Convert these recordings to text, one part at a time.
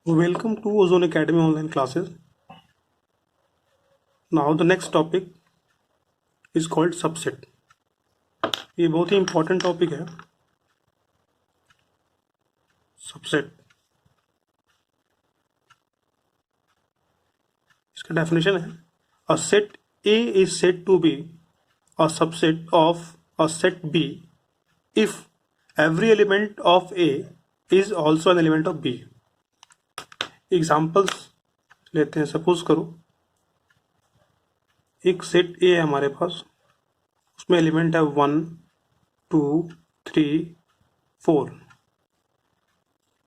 Welcome to Ozone Academy online classes. Now the next topic is called subset. ये बहुत ही important topic है. Subset. इसका definition है a set A is said to be a subset of a set B if every element of A is also an element of B. Examples लेते हैं. Suppose करो एक set ए है हमारे पास, उसमें एलिमेंट है 1 2 3 4.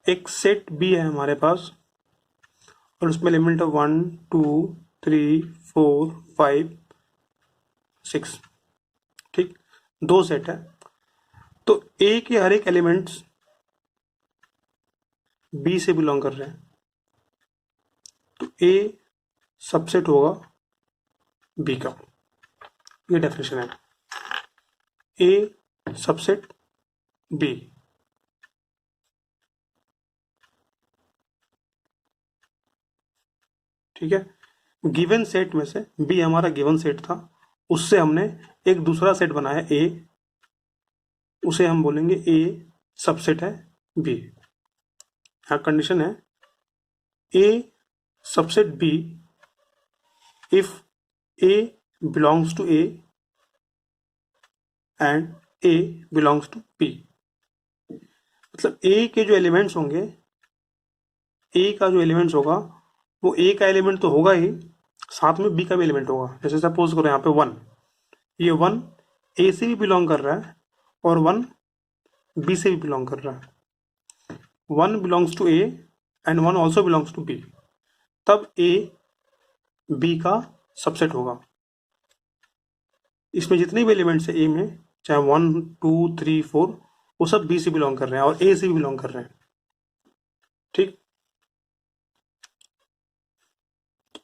एक सेट बी है हमारे पास और उसमें एलिमेंट है 1 2 3 4 5 6. ठीक, दो सेट है. तो ए के हर एक एलिमेंट्स बी से बिलोंग कर रहे हैं, तो ए सबसेट होगा बी का. ये डेफिनेशन है. A subset B. ठीक है. गिवन सेट में से बी हमारा गिवन सेट था, उससे हमने एक दूसरा सेट बनाया ए, उसे हम बोलेंगे ए सबसेट है बी. यहाँ कंडीशन है A subset B if A belongs to A and A belongs to B. मतलब ए के जो एलिमेंट्स होंगे, ए का जो एलिमेंट्स होगा वो ए का एलिमेंट तो होगा ही, साथ में बी का भी एलिमेंट होगा. जैसे सपोज करो यहाँ पे 1, ये 1 ए से भी बिलोंग कर रहा है और 1 बी से भी बिलोंग कर रहा है. 1 belongs to A and 1 also belongs to B. तब ए बी का सबसेट होगा. इसमें जितने भी एलिमेंट्स है ए में, चाहे 1 2 3 4, वो सब बी से बिलोंग कर रहे हैं और ए से भी बिलोंग कर रहे हैं. ठीक.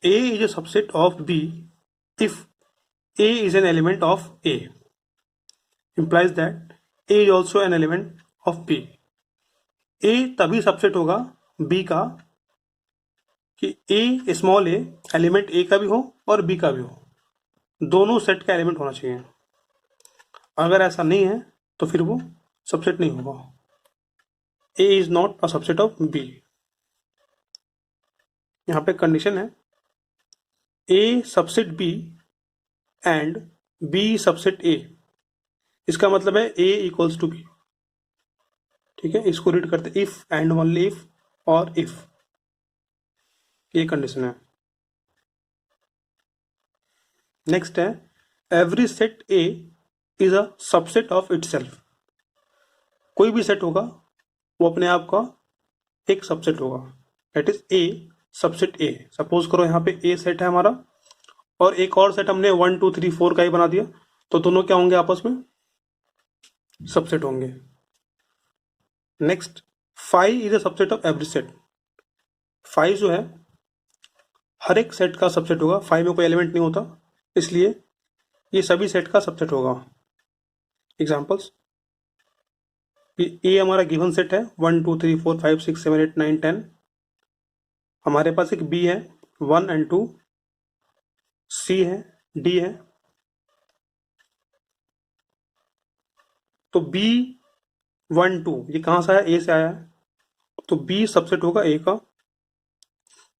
A is a subset of B if A is an element of A. Implies that A is also an element of B. A तभी सबसेट होगा B का कि A small a element A का भी हो और B का भी हो, दोनों सेट का एलिमेंट होना चाहिए. अगर ऐसा नहीं है तो फिर वो सबसेट नहीं होगा. A is not a subset of B. यहाँ पे कंडीशन है A subset B and B subset A. इसका मतलब है A इक्वल्स टू B. ठीक है, इसको रीड करते इफ एंड ओनली इफ और इफ. ये कंडीशन है. नेक्स्ट है every set A is a subset of itself. कोई भी सेट होगा वो अपने आप का एक सबसेट होगा. That is A subset A. Suppose करो यहाँ पे A सेट है हमारा और एक और सेट हमने 1 2 3 4 का ही बना दिया, तो दोनों क्या होंगे आपस में? सबसेट होंगे. Next 5 is a subset of every set. 5 जो है हर एक सेट का सबसेट होगा. 5 में कोई एलिमेंट नहीं होता, इसलिए ये सभी सेट का सबसेट होगा. एग्जांपल्स, ये हमारा गिवन सेट है 1 2 3 4 5 6 7 8 9 10. हमारे पास एक बी है 1 एंड 2, सी है, डी है. तो बी 1 2 ये कहाँ से आया? ए से आया है, तो बी सबसेट होगा ए का.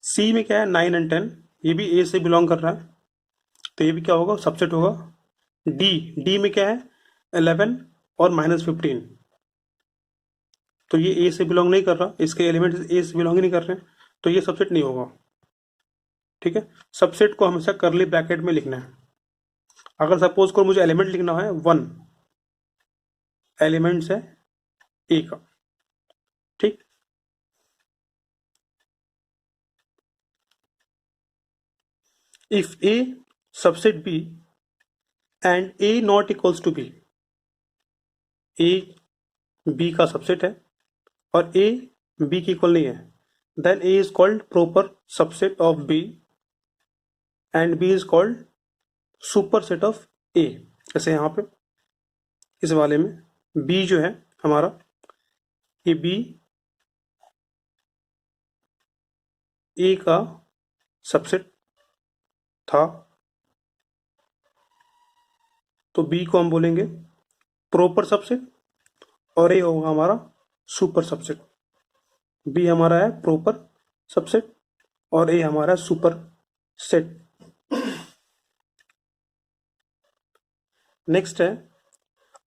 सी में क्या है? 9 एंड 10, ये भी ए से बिलोंग कर रहा है, तो ये भी क्या होगा? सबसेट होगा. डी में क्या है? 11 और -15, तो ये ए से बिलोंग नहीं कर रहा, इसके एलिमेंट ए से बिलोंग ही नहीं कर रहे हैं, तो ये सबसेट नहीं होगा. ठीक है. सबसेट को हमेशा करली ब्रैकेट में लिखना है. अगर सपोज करो मुझे एलिमेंट लिखना है 1 एलिमेंट्स है ए का. ठीक. If A subset B and A not equals to B, A B का सबसेट है और ए बी की इक्वल नहीं है, then A is called proper subset of B and B is called superset of A. जैसे यहाँ पे इस वाले में बी जो है हमारा, ये बी ए का सबसेट था, तो बी को हम बोलेंगे प्रॉपर सबसेट और ए होगा हमारा सुपर सबसेट। बी हमारा है प्रॉपर सबसेट और ए हमारा सुपर सेट। नेक्स्ट है,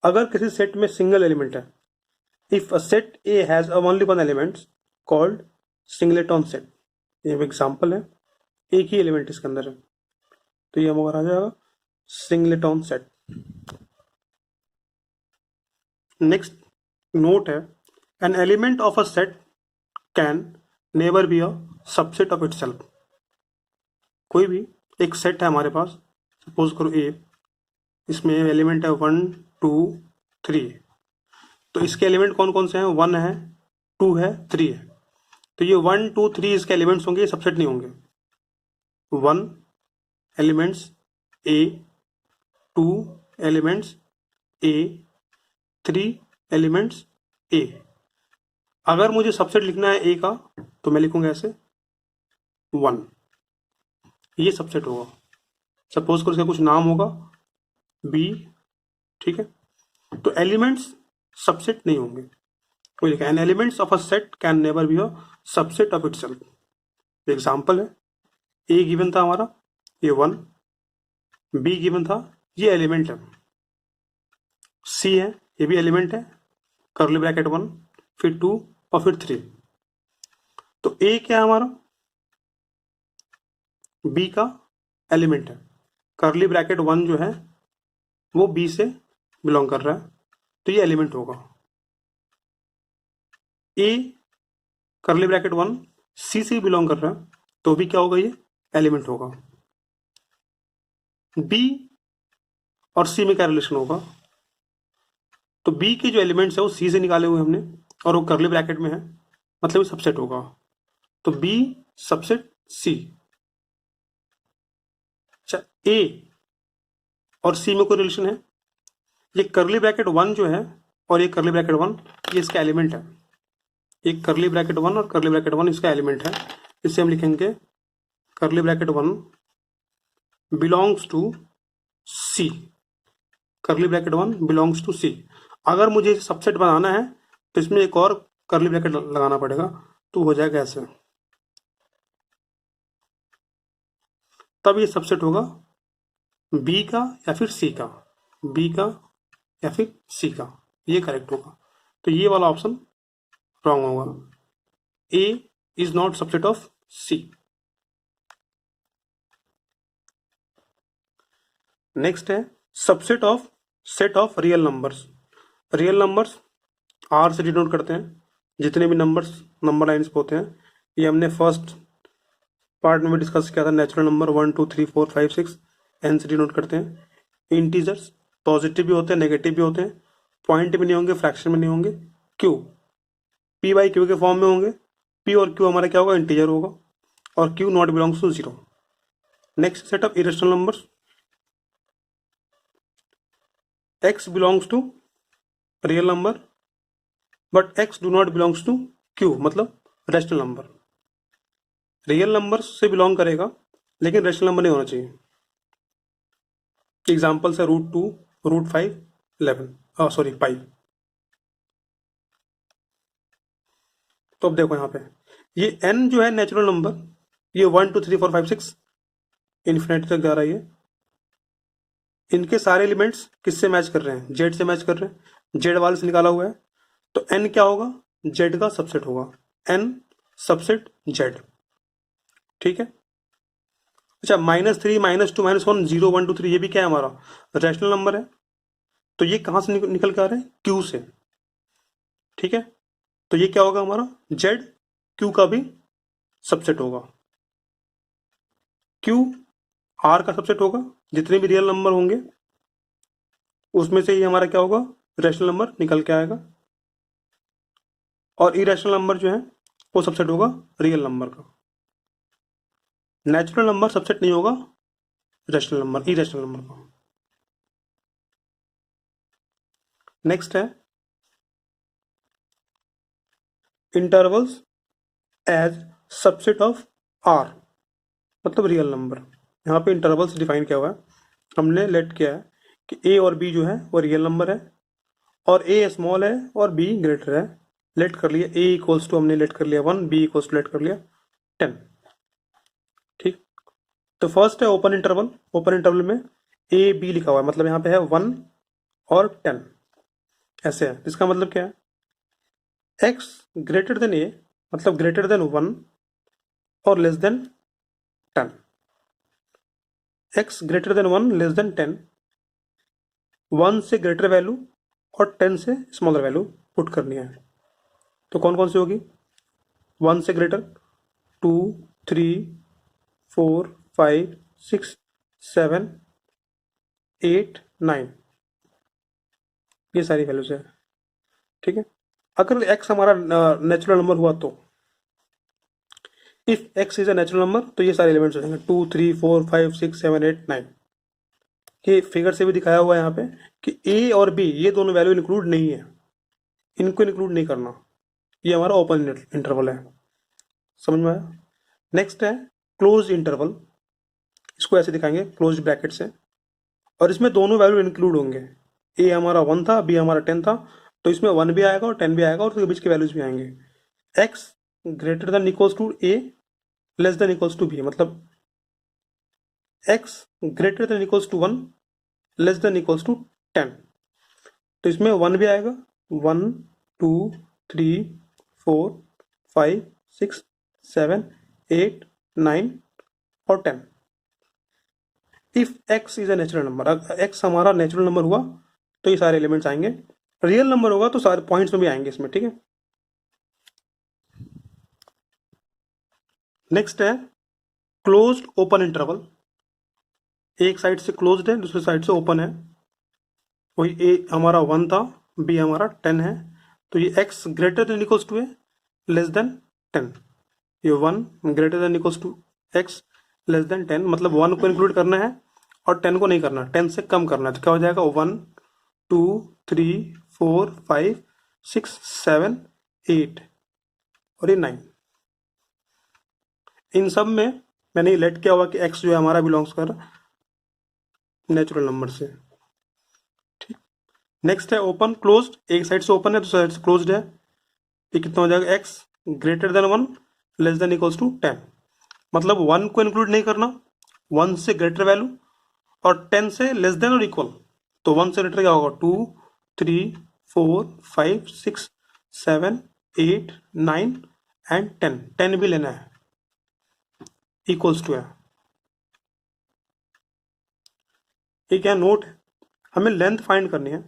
अगर किसी सेट में सिंगल एलिमेंट है, if a set A has only one element called singleton set. ये एग्जांपल है, एक ही एलिमेंट इसके अंदर है, तो ये हमारा आ जाएगा सिंगलेटन सेट। नेक्स्ट नोट है, an element of a set can never be a subset of itself. कोई भी एक सेट है हमारे पास, सपोज करो ए, इसमें एलिमेंट है 1 2 3, तो इसके एलिमेंट कौन कौन से हैं? 1 है, 2 है, 3 है। तो ये 1 2 3 इसके एलिमेंट्स होंगे, ये सबसेट नहीं होंगे। 1 एलिमेंट्स ए, 2 एलिमेंट्स ए, 3 एलिमेंट्स ए। अगर मुझे सबसेट लिखना है ए का, तो मैं लिखूंगा ऐसे 1, ये सबसेट होगा। सपोज करो इसका कुछ नाम होगा बी, ठीक है, तो एलिमेंट्स सबसेट नहीं होंगे। कोई लिखा n elements of a set can never be a subset of itself. Example है, ए गिवन था हमारा, ये 1, बी गिवन था, ये एलिमेंट है, सी है, ये भी एलिमेंट है, कर्ली ब्रैकेट 1, फिर 2 और फिर 3। तो ए क्या है हमारा? बी का एलिमेंट है। कर्ली ब्रैकेट 1 जो है वो बी से बिलोंग कर रहा है, तो ये एलिमेंट होगा। ए कर्ली ब्रैकेट 1 सी से बिलोंग कर रहा है, तो भी क्या होगा? ये एलिमेंट होगा। बी और सी में क्या रिलेशन होगा? तो बी के जो एलिमेंट्स है वो सी से निकाले हुए हमने, और वो कर्ली ब्रैकेट में है, मतलब सबसेट होगा। तो बी सबसेट सी। अच्छा, ए और सी में कोई रिलेशन है? ये कर्ली ब्रैकेट 1 जो है और ये कर्ली ब्रैकेट 1, ये इसका एलिमेंट है। एक कर्ली ब्रैकेट 1 और कर्ली ब्रैकेट 1 इसका एलिमेंट है। इससे हम लिखेंगे curly bracket 1 belongs to C. Curly bracket 1 belongs to C. अगर मुझे सबसेट बनाना है तो इसमें एक और कर्ली ब्रैकेट लगाना पड़ेगा, तो हो जाएगा ऐसे, तब ये सबसेट होगा बी का या फिर सी का। बी का या फिर सी का, ये करेक्ट होगा। तो ये वाला ऑप्शन रॉन्ग होगा। A is not subset of C. Next है subset of set of real numbers. Real numbers R से डिनोट करते हैं, जितने भी नंबर्स नंबर लाइन्स पे होते हैं। ये हमने फर्स्ट पार्ट में भी डिस्कस किया था, नेचुरल नंबर 1 2 3 4 5 6 एन से डिनोट करते हैं। इंटीजर्स पॉजिटिव भी होते हैं, नेगेटिव भी होते हैं, पॉइंट भी नहीं होंगे, फ्रैक्शन में नहीं होंगे। क्यू पी बाई क्यू के फॉर्म में होंगे। पी और क्यू हमारा क्या होगा? इंटीजर होगा, और Q not belongs to 0। Next set of irrational numbers, x belongs to real number but x do not belongs to q, मतलब रेशनल नंबर। रियल नंबर से बिलोंग करेगा लेकिन रेशनल नंबर नहीं होना चाहिए। एग्जाम्पल्स है √2, √5, 11, सॉरी 5। तो अब देखो यहाँ पे ये n जो है नेचुरल नंबर, ये 1 2 3 4 5 6 इन्फिनिटी तक जा रहा है। ये इनके सारे एलिमेंट्स किससे मैच कर रहे हैं? जेड से मैच कर रहे हैं, जेड वाले से निकाला हुआ है। तो n क्या होगा? जेड का सबसेट होगा, n सबसेट जेड, ठीक है। अच्छा, -3 -2 -1 0 1 2 3, ये भी क्या है? हमारा रैशनल नंबर है। तो ये कहाँ से निकल के आ रहे हैं? क्यू से, ठीक है। तो ये क्या होगा हमारा? जेड क्यू का भी सबसेट होगा। क्यू आर का सबसेट होगा, जितने भी रियल नंबर होंगे उसमें से ये हमारा क्या होगा? रैशनल नंबर निकल के आएगा। और इरेशनल नंबर जो है वो सबसेट होगा रियल नंबर का। नेचुरल नंबर सबसेट नहीं होगा रैशनल नंबर, इरेशनल नंबर का। नेक्स्ट है intervals as subset of R मतलब रियल नंबर। यहाँ पे इंटरवल से डिफाइन किया हुआ है, हमने लेट किया है कि ए और बी जो है वो रियल नंबर है और ए स्मॉल है और बी ग्रेटर है। लेट कर लिया ए इक्वल्स टू, हमने लेट कर लिया 1, बी इक्वल्स टू लेट कर लिया 10। ठीक, तो फर्स्ट है ओपन इंटरवल। ओपन इंटरवल में ए बी लिखा हुआ है, मतलब यहाँ पे है 1 और 10 ऐसे है। इसका मतलब क्या है, एक्स ग्रेटर देन ए मतलब ग्रेटर देन 1 और less than 10। X greater than 1 less than 10, 1 से ग्रेटर वैल्यू और 10 से स्मॉलर वैल्यू पुट करनी है। तो कौन कौन सी होगी, 1 से ग्रेटर 2 3 4 5 6 7 8 9, ये सारी वैल्यूज है। ठीक है, अगर एक्स हमारा नेचुरल नंबर हुआ तो if x is a natural number तो ये सारे एलिमेंट्स हो जाएंगे 2 3 4 5 6 7 8 9। ये फिगर से भी दिखाया हुआ है यहाँ पे कि ए और बी ये दोनों वैल्यू इंक्लूड नहीं है, इनको इंक्लूड नहीं करना। ये हमारा ओपन इंटरवल है, समझ में आया। नेक्स्ट है क्लोज इंटरवल। इसको ऐसे दिखाएंगे क्लोज ब्रैकेट से, और इसमें दोनों वैल्यू इंक्लूड होंगे। ए हमारा 1 था, बी हमारा 10 था, तो इसमें 1 भी आएगा और 10 भी आएगा और उसके बीच के वैल्यूज भी आएंगे। X greater than equals to A less than equals to B, मतलब X greater than equals to 1 less than equals to 10, तो इसमें 1 भी आएगा, 1 2 3 4 5 6 7 8 9 और 10। If x is a natural number, अगर एक्स हमारा नेचुरल नंबर हुआ तो ये सारे एलिमेंट्स आएंगे। रियल नंबर होगा तो सारे पॉइंट्स में भी आएंगे इसमें। ठीक है, नेक्स्ट है क्लोज्ड ओपन इंटरवल। एक साइड से क्लोज्ड है, दूसरी साइड से ओपन है। वही ए हमारा 1 था, बी हमारा 10 है, तो ये x greater than equals to A less than 10। ये 1 greater than equals to x less than 10, मतलब 1 को इंक्लूड करना है और 10 को नहीं करना, 10 से कम करना है। तो क्या हो जाएगा, 1 2 3 4 5 6 7 8 और ये 9। इन सब में मैंने ये लेट किया हुआ कि एक्स जो है हमारा बिलोंग्स कर नेचुरल नंबर से। ठीक, नेक्स्ट है ओपन क्लोज्ड। एक साइड से ओपन है, दूसरी साइड से क्लोज्ड है। ये कितना हो जाएगा, x greater than 1 less than equals to 10, मतलब 1 को इंक्लूड नहीं करना, 1 से ग्रेटर वैल्यू और 10 से लेस देन और इक्वल। तो 1 से ग्रेटर क्या होगा, 2 3 4 5 6 7 8 9 एंड 10। 10 भी लेना है, इक्वल्स टू है। ये क्या नोट है, हमें लेंथ फाइंड करनी है,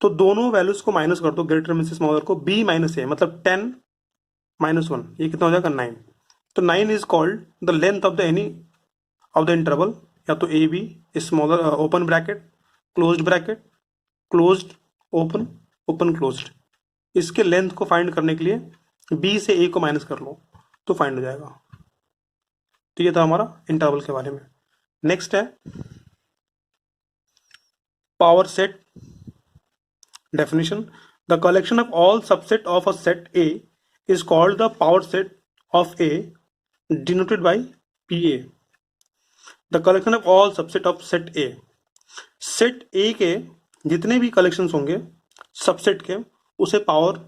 तो दोनों वैल्यूज को माइनस कर दो, ग्रेटर में से स्मॉलर को, b माइनस ए मतलब 10 माइनस 1, ये कितना हो जाएगा 9। तो 9 is called the length of the any of the interval, या तो a b smaller open bracket closed bracket closed open open closed. इसके लेंथ को फाइंड करने के लिए b से a को माइनस कर लो तो फाइंड हो जाएगा। तो ये था हमारा इंटरवल के बारे में। नेक्स्ट है power set definition. The collection of all subset of a set A is called the power set of A, denoted by PA. The collection of all subset of set A. Set A के जितने भी collections होंगे subset के, उसे power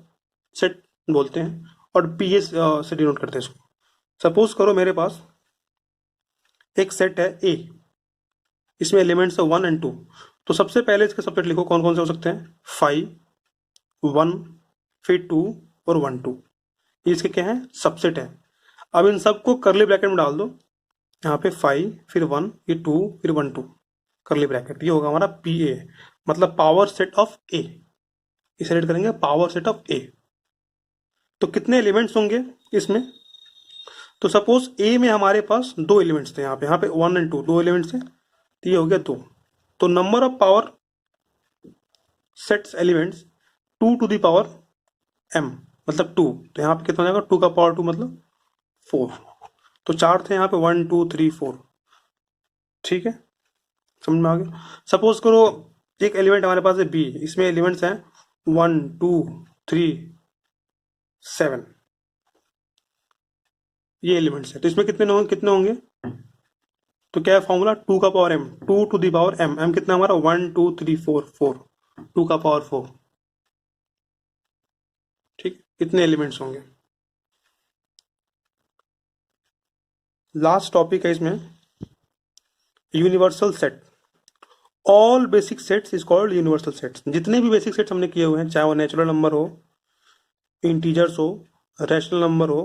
set बोलते हैं और PA से डिनोट करते हैं इसको। सपोज करो मेरे पास एक सेट है A, इसमें एलिमेंट्स है 1 एंड 2। तो सबसे पहले इसके सबसेट लिखो, कौन कौन से हो सकते हैं, 5 1 फिर 2 और 1 2, ये इसके क्या है, सबसेट है। अब इन सबको करली ब्रैकेट में डाल दो, यहाँ पे 5 फिर 1 फिर 2 फिर 1 2 करली ब्रैकेट, ये होगा हमारा PA, मतलब पावर सेट ऑफ A। इसे रेड करेंगे पावर सेट ऑफ A। तो कितने एलिमेंट्स होंगे इसमें, तो सपोज A में हमारे पास 2 एलिमेंट्स थे, यहाँ पे 1 एंड 2 2 एलिमेंट्स थे, तो ये हो गया 2। तो number of power sets elements 2 to the power m मतलब 2, तो यहाँ पे कितना हो जाएगा, 2 का पावर 2 मतलब 4। तो 4 थे यहाँ पे, 1 2 3 4। ठीक है, समझ में आ गया। सपोज करो एक एलिमेंट हमारे पास है b, इसमें एलिमेंट्स हैं 1 2 3 7, ये एलिमेंट्स है, तो इसमें कितने होंगे? तो क्या है फॉर्मूला? 2 का power m, 2 to the power m, m कितना हमारा? 1 2 3 4, 4, 2 का पावर 4। ठीक, कितने एलिमेंट्स होंगे? लास्ट टॉपिक है इसमें, universal set. All basic sets is called universal sets. जितने भी बेसिक सेट्स हमने किए हुए हैं, चाहे वो नेचुरल नंबर हो, इंटीजर्स हो, रैशनल नंबर हो,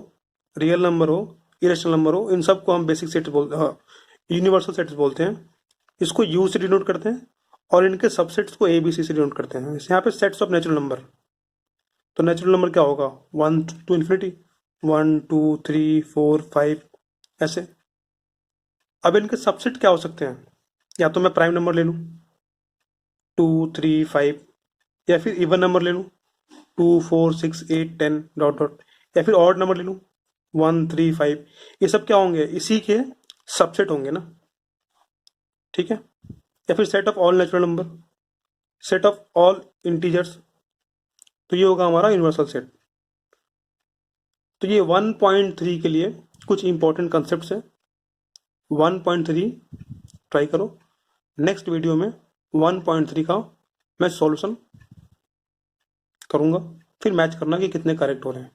रियल नंबर हो, इरेशनल नंबर हो, इन सबको हम बेसिक सेट्स यूनिवर्सल सेट्स बोलते हैं। इसको यू से डिनोट करते हैं और इनके सबसेट्स को ए बी सी से डिनोट करते हैं। यहाँ पे सेट्स ऑफ नेचुरल नंबर, तो नेचुरल नंबर क्या होगा? 1 टू इन्फिनिटी, 1 2 3 4 5 ऐसे। अब इनके सबसेट क्या हो सकते हैं? या तो मैं प्राइम नंबर ले लूँ 2 3 5, या फिर इवन नंबर ले लूँ 2 4 6 8 10 डॉट डॉट, या फिर ऑड नंबर ले लूँ 1 3 5। ये सब क्या होंगे? इसी के सबसेट होंगे ना, ठीक है। या फिर set of all natural number, set of all integers, तो ये होगा हमारा यूनिवर्सल सेट। तो ये 1.3 के लिए कुछ इंपॉर्टेंट कंसेप्ट है। 1.3 ट्राई करो, नेक्स्ट वीडियो में 1.3 का मैं सॉल्यूशन करूंगा, फिर मैच करना कि कितने करेक्ट हो रहे हैं।